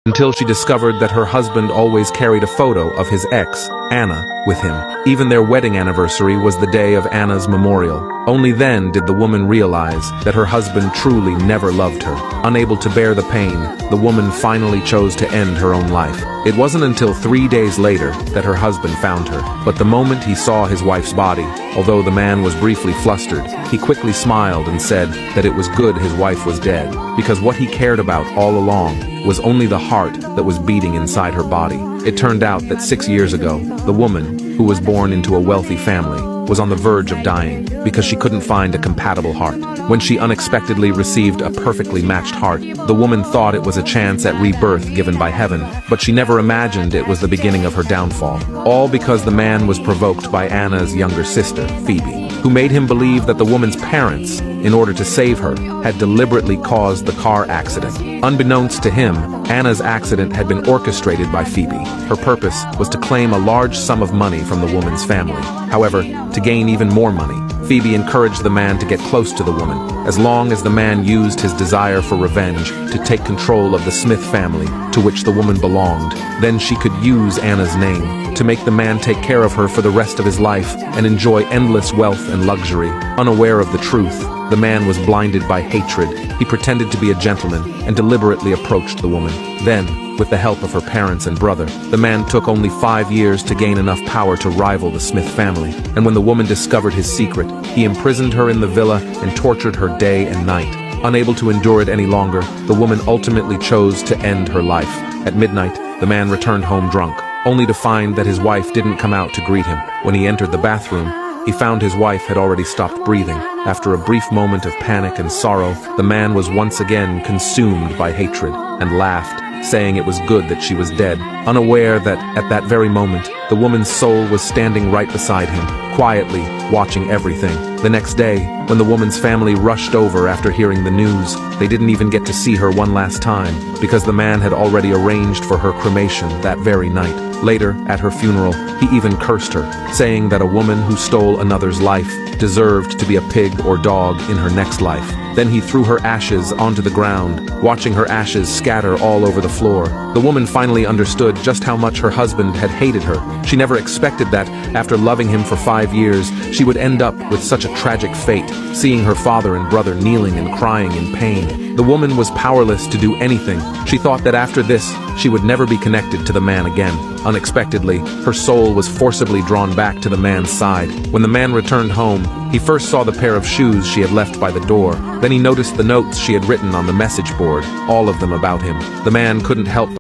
until she discovered that her husband always carried a photo of his ex, Anna, with him. Even their wedding anniversary was the day of Anna's memorial. Only then did the woman realize that her husband truly never loved her. Unable to bear the pain, the woman finally chose to end her own life. It wasn't until 3 days later that her husband found her, but the moment he saw his wife's body, although the man was briefly flustered, he quickly smiled and said that it was good his wife was dead, because what he cared about all along was only the heart that was beating inside her body. It turned out that 6 years ago, the woman, who was born into a wealthy family, was on the verge of dying because she couldn't find a compatible heart. When she unexpectedly received a perfectly matched heart, the woman thought it was a chance at rebirth given by heaven, but she never imagined it was the beginning of her downfall. All because the man was provoked by Anna's younger sister, Phoebe, who made him believe that the woman's parents, in order to save her, had deliberately caused the car accident. Unbeknownst to him, Anna's accident had been orchestrated by Phoebe. Her purpose was to claim a large sum of money from the woman's family. However, to gain even more money, Phoebe encouraged the man to get close to the woman, as long as the man used his desire for revenge to take control of the Smith family to which the woman belonged. Then she could use Anna's name to make the man take care of her for the rest of his life and enjoy endless wealth and luxury. Unaware of the truth, the man was blinded by hatred. He pretended to be a gentleman and deliberately approached the woman. Then, with the help of her parents and brother, the man took only 5 years to gain enough power to rival the Smith family. And when the woman discovered his secret, he imprisoned her in the villa and tortured her day and night. Unable to endure it any longer, the woman ultimately chose to end her life. At midnight, the man returned home drunk, only to find that his wife didn't come out to greet him. When he entered the bathroom, he found his wife had already stopped breathing. After a brief moment of panic and sorrow, the man was once again consumed by hatred and laughed, saying it was good that she was dead, unaware that, at that very moment, the woman's soul was standing right beside him, quietly watching everything. The next day, when the woman's family rushed over after hearing the news, they didn't even get to see her one last time, because the man had already arranged for her cremation that very night. Later, at her funeral, he even cursed her, saying that a woman who stole another's life deserved to be a pig or dog in her next life. Then he threw her ashes onto the ground, watching her ashes scatter all over the floor. The woman finally understood just how much her husband had hated her. She never expected that, after loving him for 5 years, she would end up with such a tragic fate, seeing her father and brother kneeling and crying in pain. The woman was powerless to do anything. She thought that after this, she would never be connected to the man again. Unexpectedly, her soul was forcibly drawn back to the man's side. When the man returned home, he first saw the pair of shoes she had left by the door. Then he noticed the notes she had written on the message board, all of them about him. The man couldn't help